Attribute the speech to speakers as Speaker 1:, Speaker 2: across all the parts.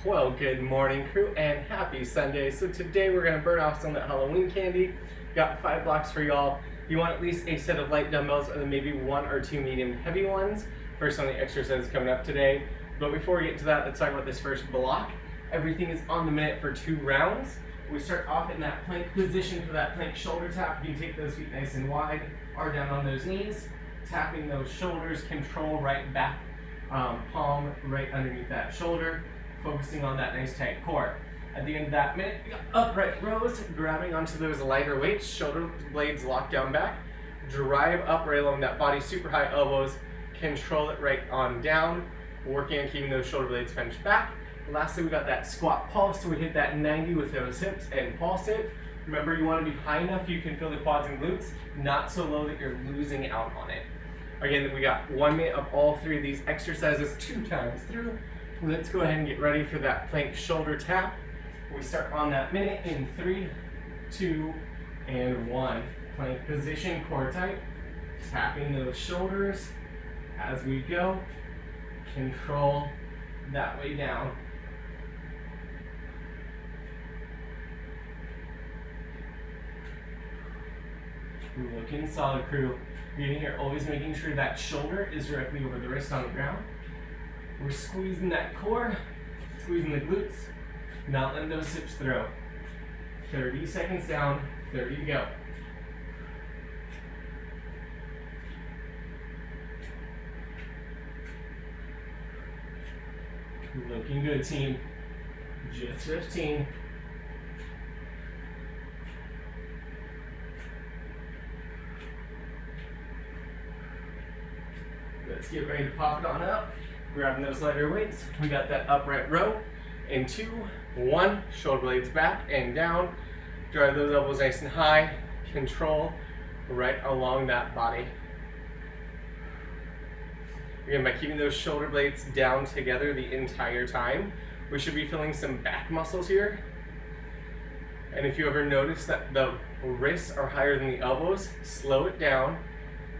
Speaker 1: Well, good morning, crew, and happy Sunday. So today we're gonna burn off some of that Halloween candy. Got 5 blocks for y'all. You want at least a set of light dumbbells and then maybe 1 or 2 medium heavy ones. First on the exercise coming up today. But before we get to that, let's talk about this first block. Everything is on the minute for 2 rounds. We start off in that plank position for that plank shoulder tap. You can take those feet nice and wide, or down on those knees. Tapping those shoulders, control right back, palm right underneath that shoulder. Focusing on that nice tight core. At the end of that minute, we got upright rows, grabbing onto those lighter weights, shoulder blades locked down back. Drive up right along that body, super high elbows. Control it right on down. Working on keeping those shoulder blades pinched back. Lastly, we got that squat pulse, so we hit that 90 with those hips and pulse it. Remember, you want to be high enough you can feel the quads and glutes, not so low that you're losing out on it. Again, we got 1 minute of all 3 of these exercises 2 times through. Let's go ahead and get ready for that plank shoulder tap. We start on that minute in 3, 2, and 1. Plank position, core tight. Tapping those shoulders as we go. Control that way down. Looking solid, crew. You're in here, always making sure that shoulder is directly over the wrist on the ground. We're squeezing that core, squeezing the glutes, not letting those hips throw. 30 seconds down, 30 to go. Looking good, team. Just 15. Let's get ready to pop it on up. Grabbing those lighter weights. We got that upright row. In 2, 1, shoulder blades back and down. Drive those elbows nice and high. Control right along that body. Again, by keeping those shoulder blades down together the entire time, we should be feeling some back muscles here. And if you ever notice that the wrists are higher than the elbows, slow it down.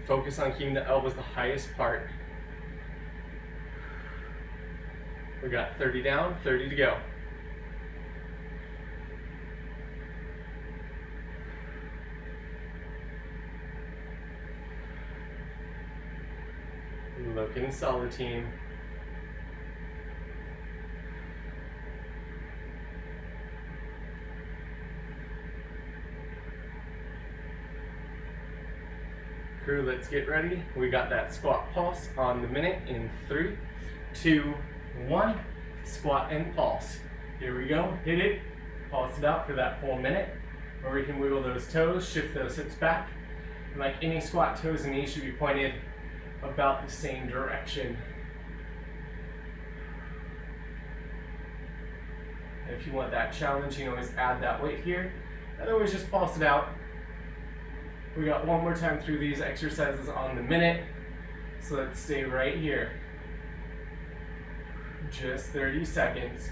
Speaker 1: Focus on keeping the elbows the highest part. We got 30 down, 30 to go. Looking solid, team. Crew, let's get ready. We got that squat pulse on the minute in 3, 2, 1. Squat and pulse. Here we go. Hit it. Pulse it out for that full minute. Where we can wiggle those toes, shift those hips back. And like any squat, toes and knees should be pointed about the same direction. And if you want that challenge, you can always add that weight here. Otherwise, just pulse it out. We got 1 more time through these exercises on the minute. So let's stay right here. Just 30 seconds.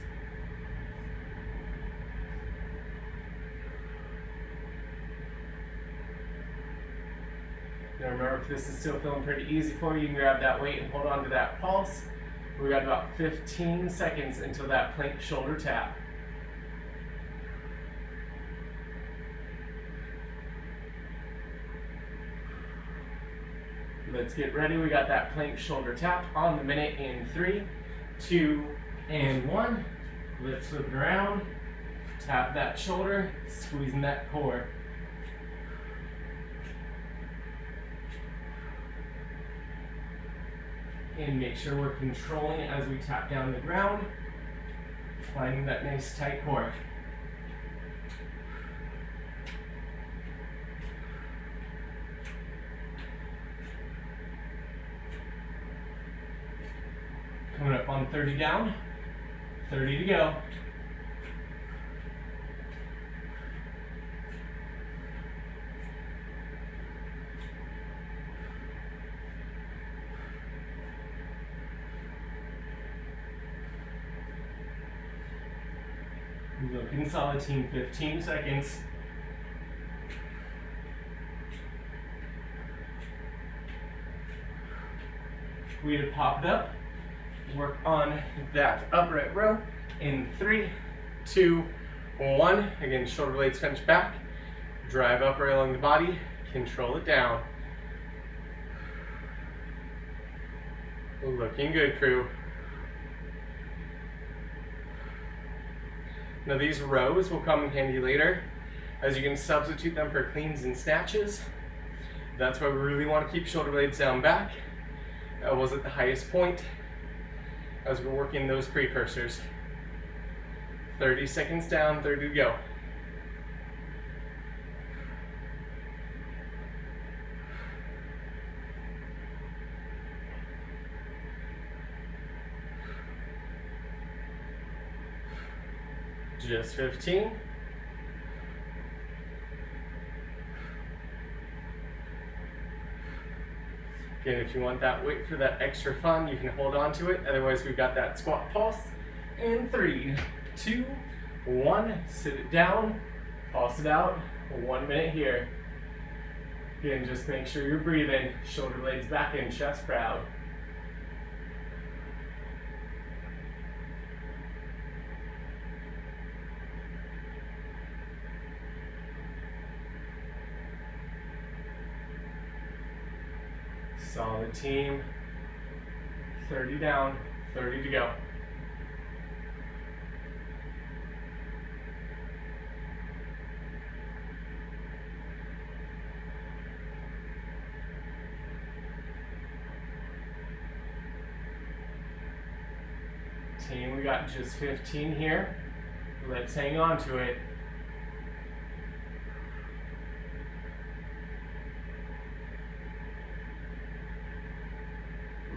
Speaker 1: Now remember, if this is still feeling pretty easy for you, you can grab that weight and hold on to that pulse. We got about 15 seconds until that plank shoulder tap. Let's get ready. We got that plank shoulder tap on the minute in 3, 2, and 1. Let's flip it around. Tap that shoulder, squeezing that core. And make sure we're controlling as we tap down the ground, finding that nice tight core. Coming up on 30 down, 30 to go. Looking solid, team. 15 seconds. We had popped up, work on that upright row, In 3, 2, 1. Again, shoulder blades pinch back. Drive up right along the body. Control it down. Looking good, crew. Now these rows will come in handy later, as you can substitute them for cleans and snatches. That's why we really want to keep shoulder blades down back. Elbows at the highest point as we're working those precursors. 30 seconds down, 30 to go. Just 15. Again, if you want that weight for that extra fun, you can hold on to it. Otherwise, we've got that squat pulse. In 3, 2, 1. Sit it down, pulse it out. 1 minute here. Again, just make sure you're breathing. Shoulder blades back in, chest proud. Solid team. 30 down, 30 to go. Team, we got just 15 here. Let's hang on to it.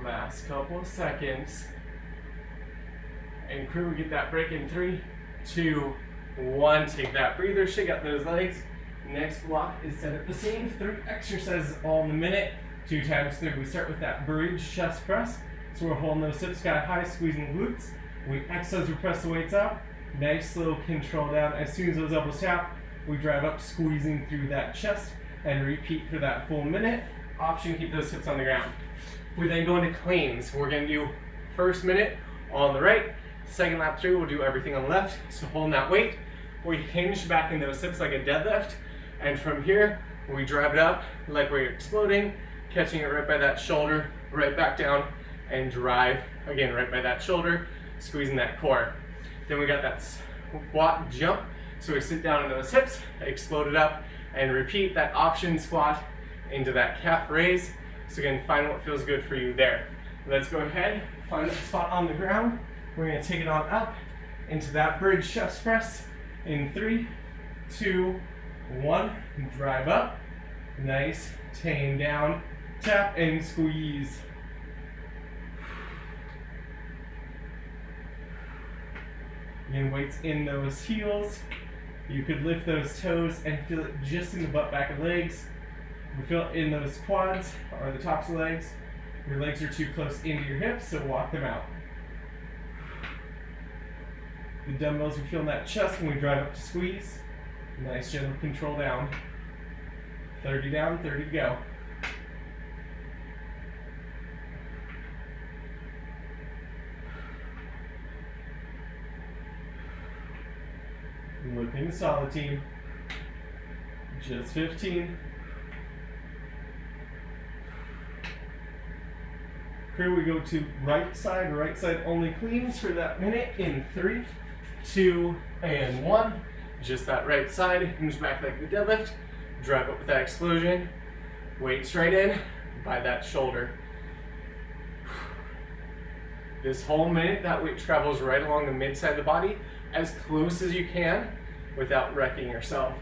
Speaker 1: Last couple of seconds. And crew, we get that break in 3, 2, 1. Take that breather, shake out those legs. Next block is set up the same. 3 exercises all in a minute. 2 times 3. We start with that bridge chest press. So we're holding those hips sky high, squeezing the glutes. We exhale as we press the weights up. Nice slow control down. As soon as those elbows tap, we drive up, squeezing through that chest, and repeat for that full minute. Option, keep those hips on the ground. We then go into cleans. We're gonna do first minute all on the right. Second lap through, we'll do everything on the left. So holding that weight, we hinge back in those hips like a deadlift. And from here, we drive it up like we're exploding, catching it right by that shoulder, right back down, and drive, again, right by that shoulder, squeezing that core. Then we got that squat jump. So we sit down on those hips, explode it up, and repeat that option squat into that calf raise. So again, find what feels good for you there. Let's go ahead, find a spot on the ground. We're gonna take it on up into that bridge chest press in 3, 2, 1. Drive up, nice, tame down, tap and squeeze. Again, weights in those heels. You could lift those toes and feel it just in the butt back of legs. We feel it in those quads or the tops of the legs. Your legs are too close into your hips, so walk them out. The dumbbells, we feel in that chest when we drive up to squeeze. Nice gentle control down. 30 down, 30 to go. Looking solid, team. Just 15. Crew, we go to right side only cleans for that minute in 3, 2, and 1. Just that right side, hinge back like the deadlift, drive up with that explosion, weight straight in by that shoulder. This whole minute, that weight travels right along the mid side of the body, as close as you can without wrecking yourself.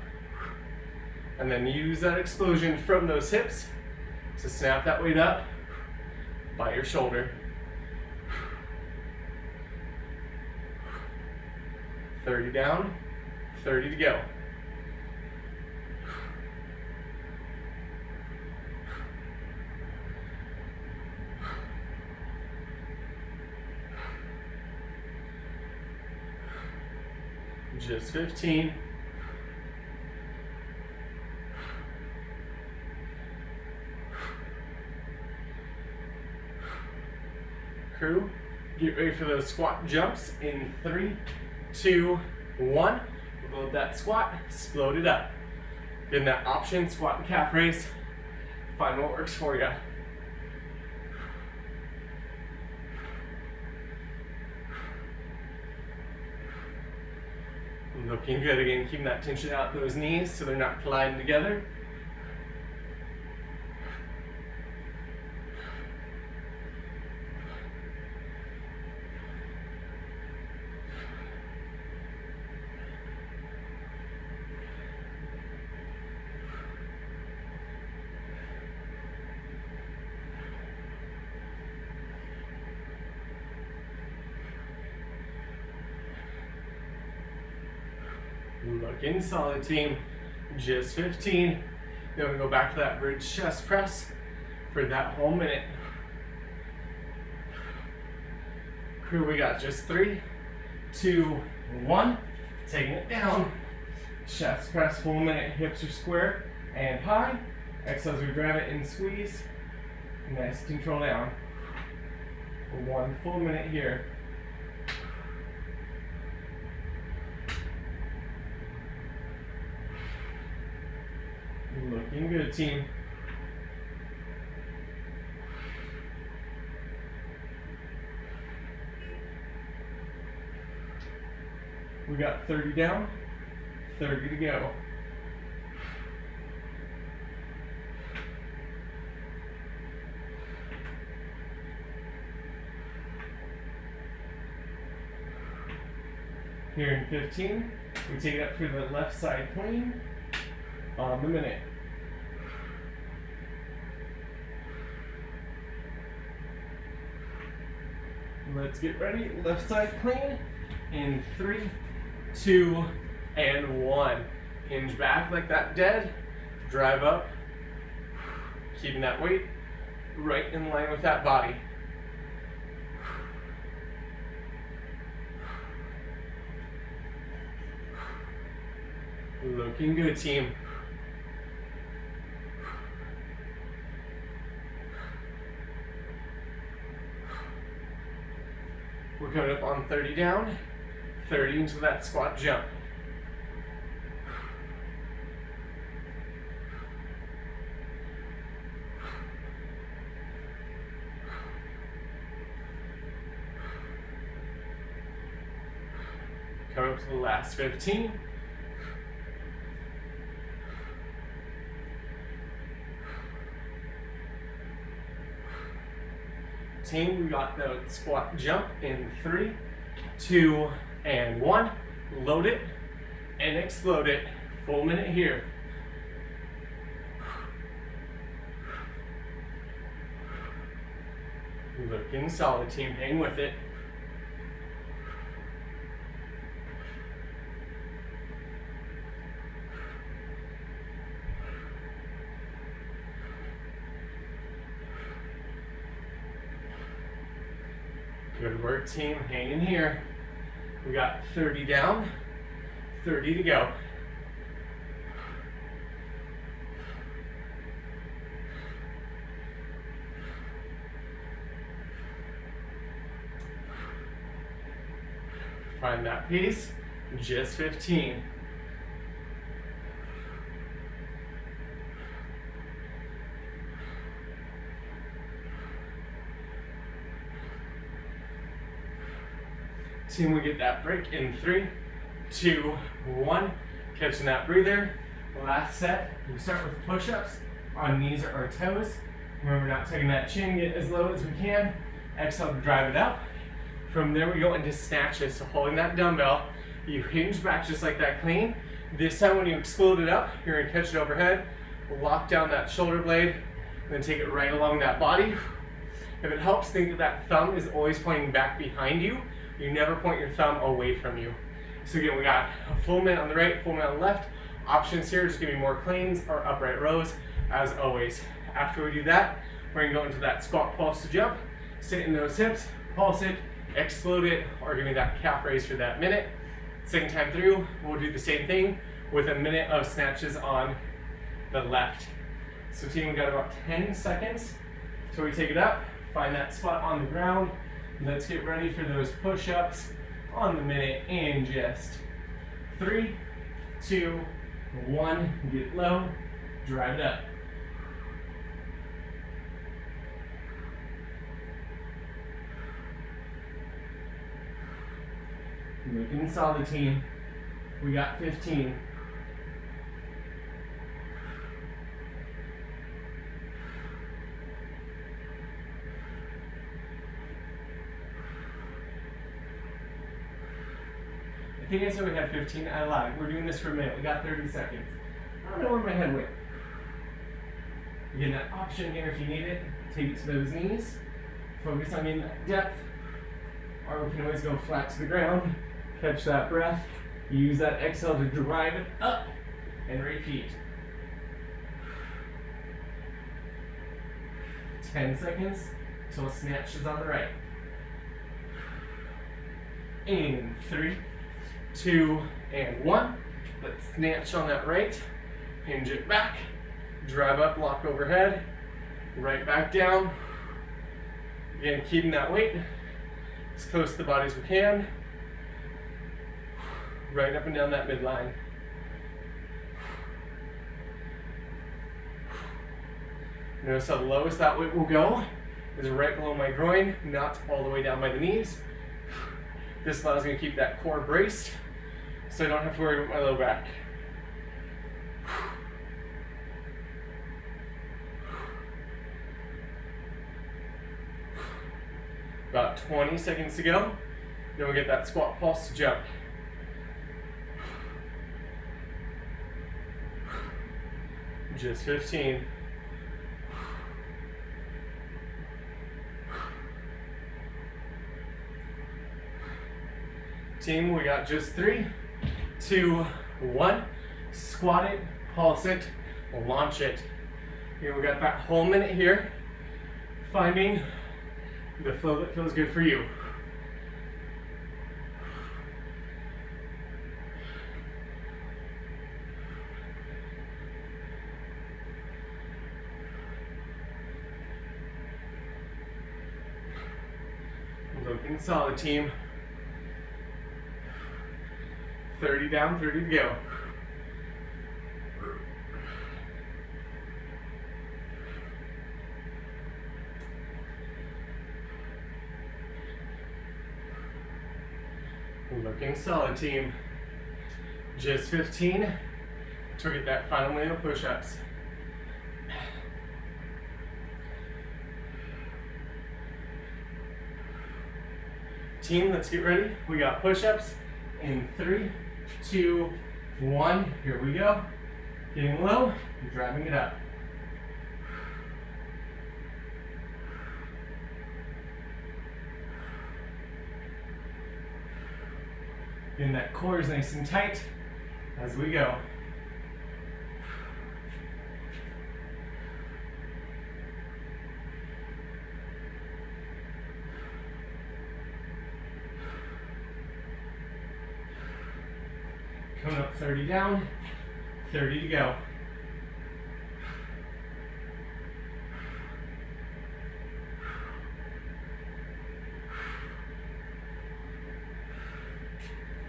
Speaker 1: And then use that explosion from those hips to snap that weight up by your shoulder. 30 down, 30 to go. Just 15. Crew, Get ready for those squat jumps in 3, 2, 1. Load that squat, explode it up. Get that option, squat and calf raise. Find what works for you. Looking good. Again, keeping that tension out those knees so they're not colliding together. Looking solid, team. Just 15. Then we go back to that bridge chest press for that whole minute. Crew, we got just 3, 2, 1. Taking it down. Chest press, full minute. Hips are square and high. Exhale as we grab it and squeeze. Nice control down. 1 full minute here. Looking good, team. We got 30 down, 30 to go. Here in 15, we take it up for the left side clean on the minute. Let's get ready. Left side clean in 3, 2, and 1. Hinge back like that dead. Drive up. Keeping that weight right in line with that body. Looking good, team. We're coming up on 30 down, 30 into that squat jump. Coming up to the last 15. Team, we got the squat jump in 3, 2, and 1. Load it and explode it. Full minute here. Looking solid, team. Hang with it. Good work, team. Hang in here. We got 30 down, 30 to go. Find that piece. Just 15. Team, we get that break in 3, 2, 1. Catching that breather. Last set, we start with push-ups on knees or toes. Remember, not taking that chin, get as low as we can. Exhale to drive it up. From there, we go into snatches. So holding that dumbbell, you hinge back just like that clean. This time when you explode it up, you're gonna catch it overhead, lock down that shoulder blade, and then take it right along that body. If it helps, think that that thumb is always pointing back behind you. You never point your thumb away from you. So again, we got a full minute on the right, full minute on the left. Options here, just give me more cleans or upright rows, as always. After we do that, we're gonna go into that squat pulse to jump. Sit in those hips, pulse it, explode it, or give me that calf raise for that minute. Second time through, we'll do the same thing with a minute of snatches on the left. So team, we got about 10 seconds till we take it up. Find that spot on the ground. Let's get ready for those push-ups on the minute in just 3, 2, 1. Get low, drive it up. Looking solid, team. We got 15. I think I said we had 15. I lied. We're doing this for a minute. We got 30 seconds. I don't know where my head went. Again, that option here if you need it. Take it to those knees. Focus on getting that depth. Or we can always go flat to the ground. Catch that breath. Use that exhale to drive it up. And repeat. 10 seconds till snatch is on the right. In 3, 2, and 1. Let's snatch on that right. Hinge it back. Drive up, lock overhead. Right back down. Again, keeping that weight as close to the body as we can. Right up and down that midline. Notice how the lowest that weight will go is right below my groin, not all the way down by the knees. This allows me to keep that core braced so I don't have to worry about my low back. About 20 seconds to go. Then we'll get that squat pulse to jump. Just 15. Team, we got just 3, 2, 1. Squat it, pulse it, launch it. Here we got that whole minute here. Finding the flow that feels good for you. Looking solid, team. 30 down, 30 to go. Looking solid, team. Just 15 to get that final minute of push-ups. Team, let's get ready. We got push-ups in 3, 2, 1. Here we go. Getting low, driving it up. Getting that core is nice and tight as we go. Coming up 30 down, 30 to go.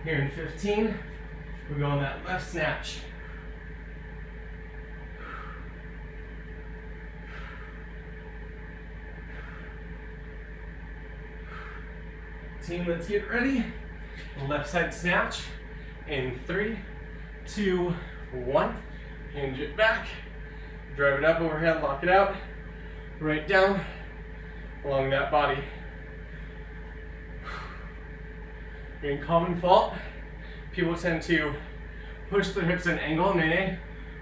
Speaker 1: Here in 15, we go on that left snatch. Team, let's get ready. Left side snatch in 3, 2, 1. Hinge it back. Drive it up overhead, lock it out. Right down along that body. In common fault, people tend to push their hips at an angle, nay,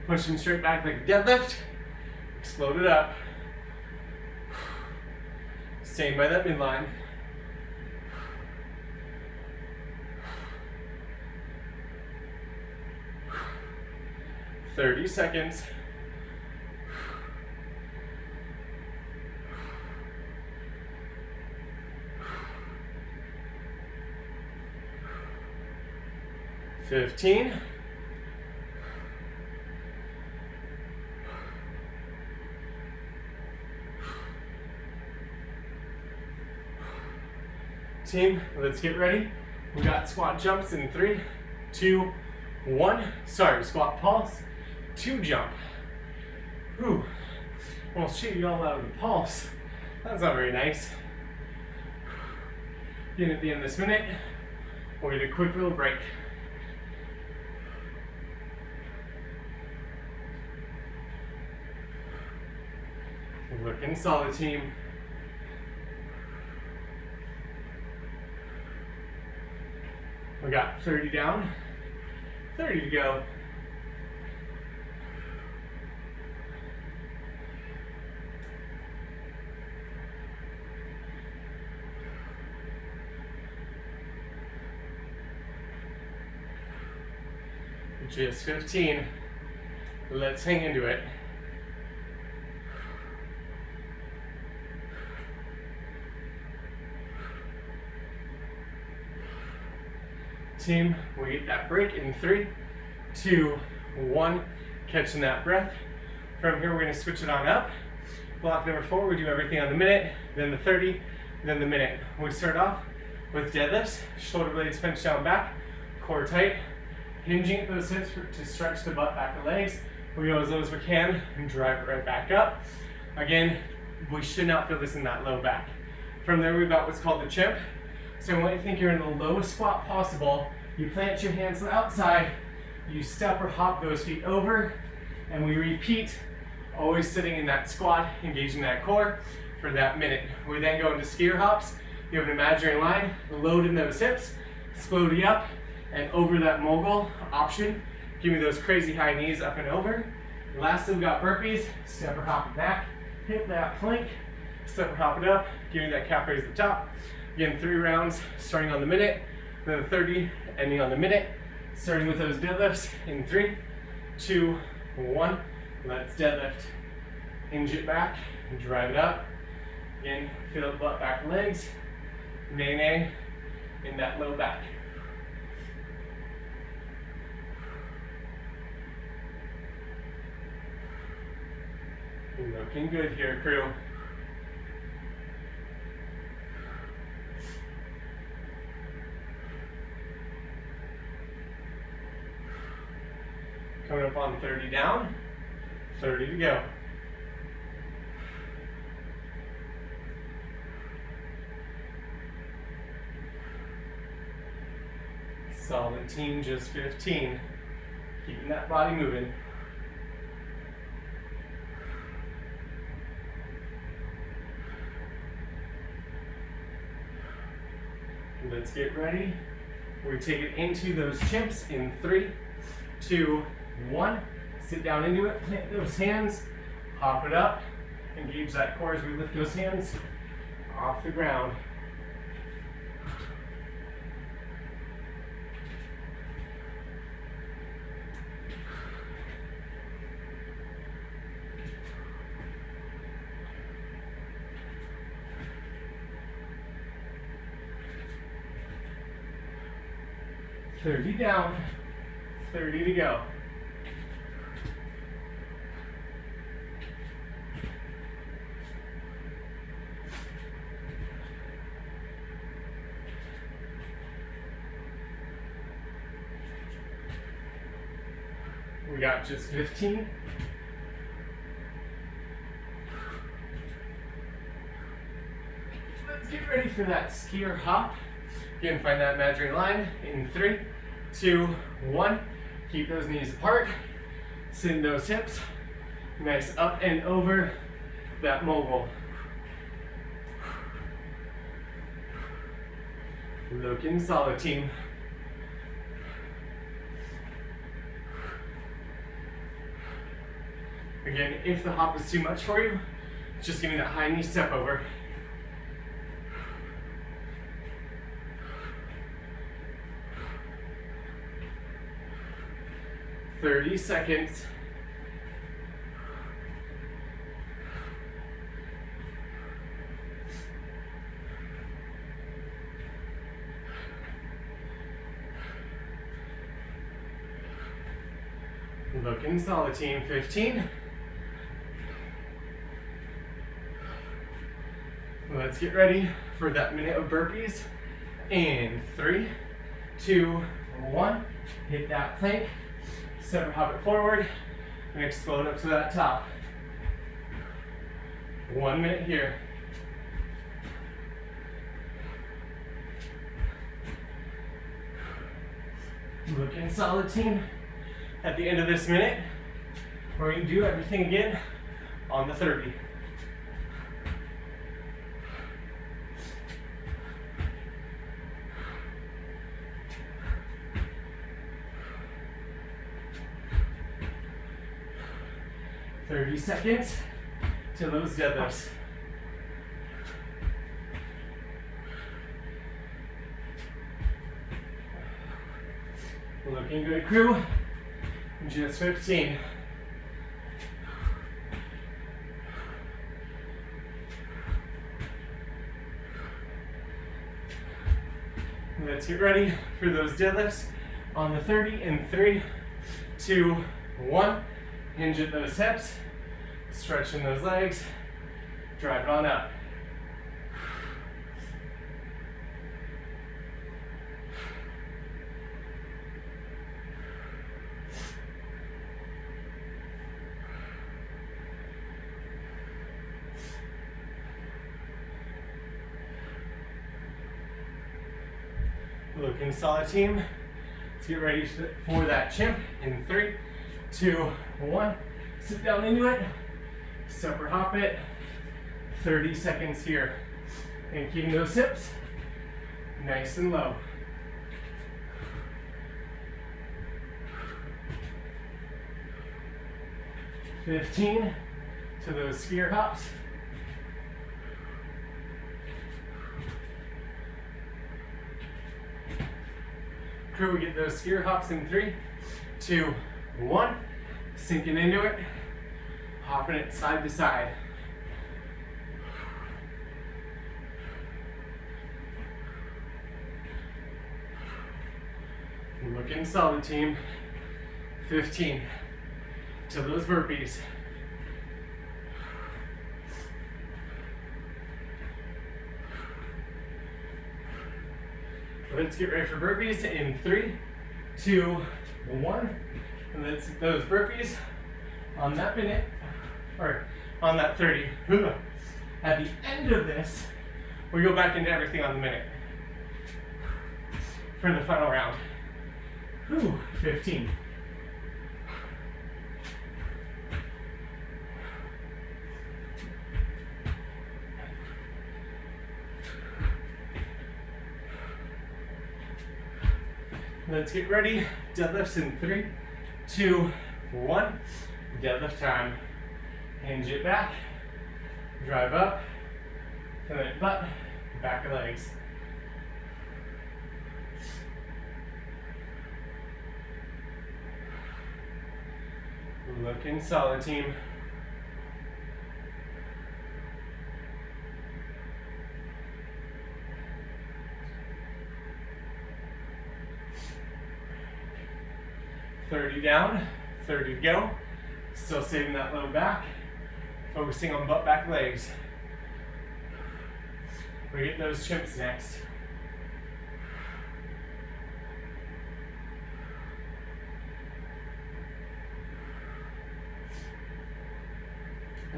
Speaker 1: push them straight back like a deadlift, explode it up. Staying by that midline. "30 seconds. "15. team, let's get ready. We got squat jumps in 3, 2, 1. Sorry, squat pulse, 2 jump. Whew, almost cheated you all out of the pulse. That's not very nice. Again, at the end of this minute, we'll get a quick little break. Looking solid, team. We got 30 down, 30 to go. Just 15. Let's hang into it. Team, we get that break in 3, 2, 1. Catching that breath. From here, we're going to switch it on up. Block number 4, we do everything on the minute, then the 30, then the minute. We start off with deadlifts, shoulder blades pinch down back, core tight, hinging at those hips to stretch the butt, back, and legs. We go as low as we can and drive it right back up. Again, we should not feel this in that low back. From there, we've got what's called the chimp. So when you think you're in the lowest squat possible, you plant your hands to the outside, you step or hop those feet over, and we repeat, always sitting in that squat, engaging that core for that minute. We then go into skier hops. You have an imaginary line, load in those hips, slowly up and over that mogul option. Give me those crazy high knees up and over. Lastly, we got burpees, step or hop it back, hit that plank, step or hop it up, give me that calf raise at the top. Again, 3 rounds, starting on the minute, then the 30, ending on the minute. Starting with those deadlifts in 3, 2, 1. Let's deadlift. Hinge it back, drive it up. Again, feel the butt, back, legs. Nay, in that low back. Looking good here, crew. Coming up on 30 down, 30 to go. Solid, team, just 15. Keeping that body moving. Let's get ready. We take it into those chimps in 3, 2, 1. Sit down into it, plant those hands, hop it up, engage that core as we lift those hands off the ground. $30 down, 30 to go. We got just 15. Let's get ready for that skier hop. Again, find that imaginary line in 3, 2, 1. Keep those knees apart. Send those hips. Nice up and over that mogul. Looking solid, team. Again, if the hop is too much for you, just give me that high knee step over. $30 seconds. Looking solid, team. 15. Let's get ready for that minute of burpees. In 3, 2, 1. Hit that plank. Separate hop it forward. And explode up to that top. 1 minute here. Looking solid, team. At the end of this minute, we're going to do everything again on the 30. "30 seconds to those deadlifts. Looking good, crew. Just 15. Let's get ready for those deadlifts on the 30 in 3, 2, 1. Hinge at those hips, stretching those legs, drive it on up. Looking solid, team. Let's get ready for that chimp in 3, 2, 1. Sit down into it. Separate hop it. 30 seconds here. And keeping those hips nice and low. "15 to those skier hops. Crew, we get those skier hops in 3, 2, 1. Sinking into it, hopping it side to side. Looking solid, team. 15 to those burpees. Let's get ready for burpees in 3, 2, 1. And let's hit those burpees on that minute, or on that 30. At the end of this, we go back into everything on the minute for the final round. 15. Let's get ready. Deadlifts in 3, 2, 1. Deadlift time. Hinge it back. Drive up. Pivot butt. Back of legs. Looking solid, team. "30 down, 30 to go." Still saving that low back. Focusing on butt back legs. We get those chimps next.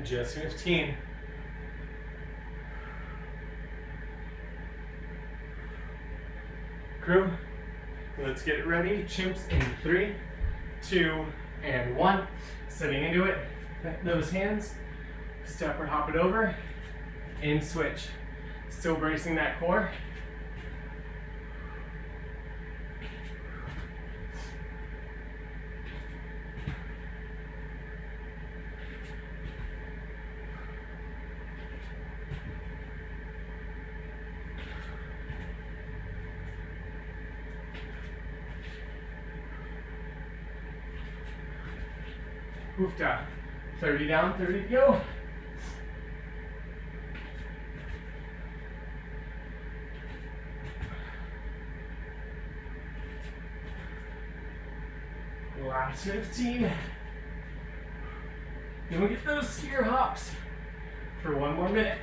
Speaker 1: Just 15. Crew, let's get ready. Chimps in 3, 2, and 1. Sitting into it. Those hands. Step or hop it over. And switch. Still bracing that core. Hoofda. 30 down, 30 to go. Last 15. Then we get those skier hops for 1 more minute.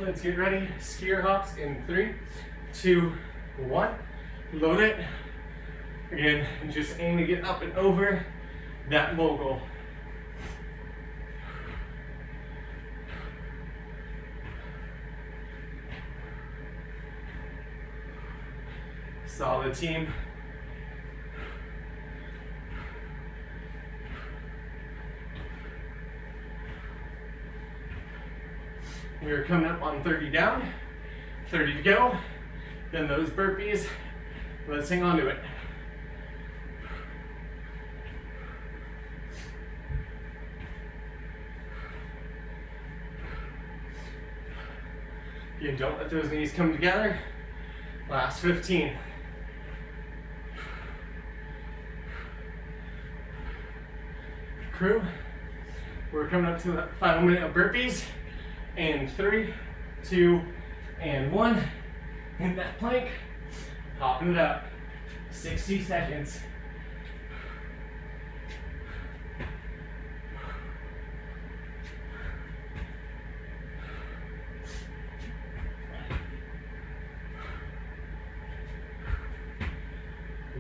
Speaker 1: Let's get ready. Skier hops in 3, 2, 1. Load it. Again, just aim to get up and over that mogul. Solid team. We're coming up on 30 down, 30 to go. Then those burpees, let's hang on to it. Again, don't let those knees come together. Last 15. Crew, we're coming up to the final minute of burpees. And 3, 2, and 1. Hit that plank. Hopping it up. 60 seconds.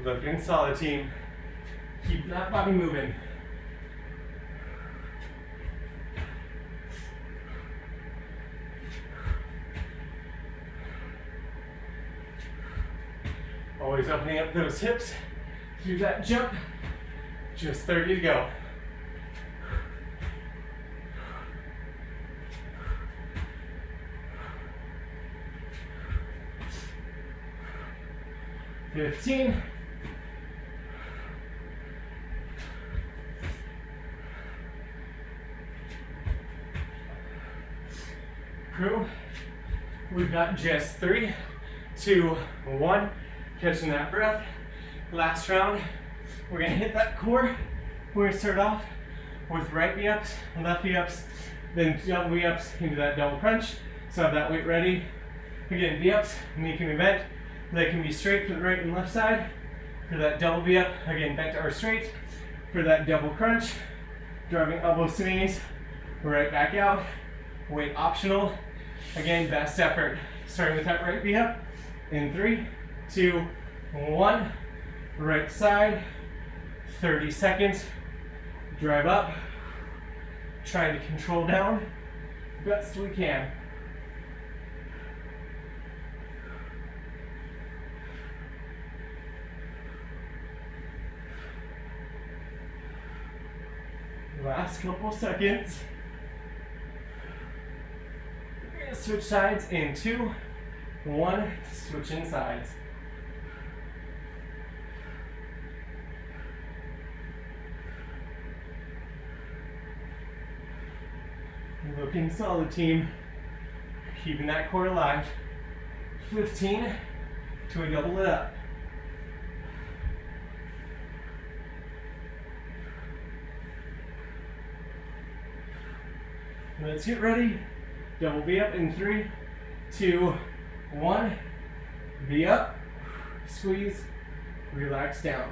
Speaker 1: Looking solid, team. Keep that body moving. Always opening up those hips through that jump. Just 30 to go. $15. Crew, we've got just 3, 2, 1. Catching that breath. Last round, we're gonna hit that core. We're gonna start off with right V-ups, left V-ups, then double V-ups into that double crunch. So have that weight ready. Again, V-ups, knee can be bent. Leg can be straight for the right and left side. For that double V-up, again, bent or straight. For that double crunch, driving elbows to knees, right back out. Weight optional. Again, best effort. Starting with that right V-up in 3, 2, 1. Right side, 30 seconds. Drive up. Trying to control down best we can. Last couple seconds. We're gonna switch sides in 2, 1. Switching sides. Looking solid, team. Keeping that core alive. 15 till we double it up. Let's get ready. Double V up in 3, 2, 1. V up. Squeeze. Relax down.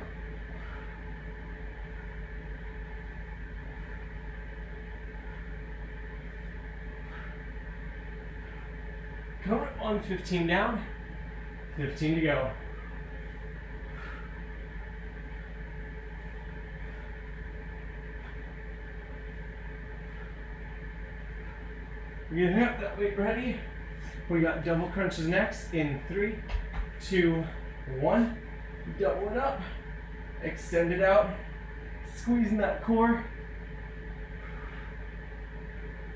Speaker 1: Come up on 15 down, 15 to go. We're gonna have that weight ready. We got double crunches next in 3, 2, 1. Double it up, extend it out, squeezing that core.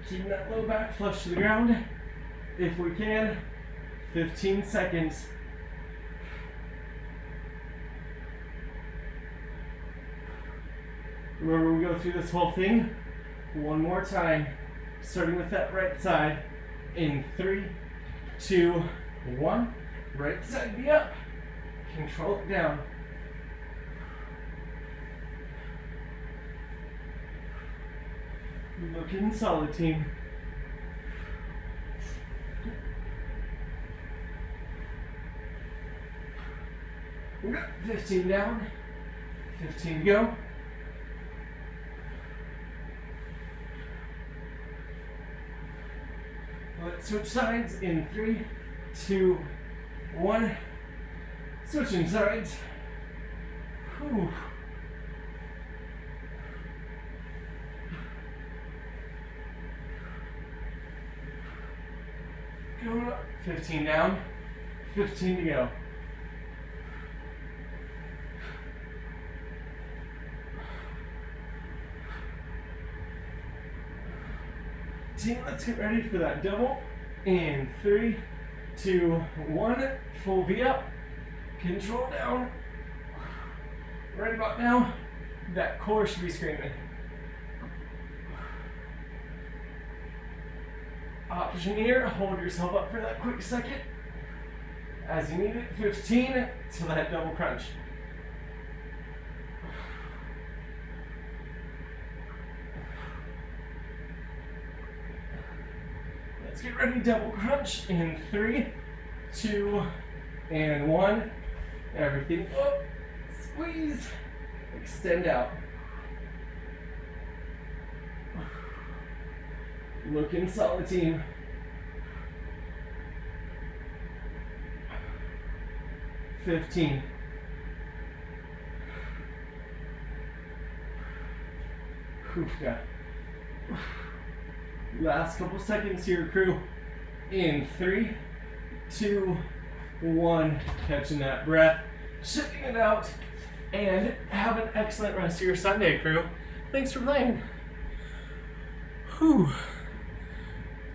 Speaker 1: Keeping that low back flush to the ground. If we can, 15 seconds. Remember, we go through this whole thing one more time, starting with that right side in 3, 2, 1. Right side be up. Control it down. Looking solid, team. We got 15 down, 15 to go. Let's switch sides in 3, 2, 1. Switching sides. Whew. Going up. 15 down. 15 to go. Team, let's get ready for that double. In 3, 2, 1. Full V up. Control down. Right about now, that core should be screaming. Option here, hold yourself up for that quick second. As you need it, 15 to that double crunch. Let's get ready, double crunch in 3, 2, and 1. Everything up, squeeze, extend out. Looking solid, team. $15. Yeah. Last couple seconds here, crew. In 3, 2, 1. Catching that breath, shifting it out, and have an excellent rest of your Sunday, crew. Thanks for playing. Whew.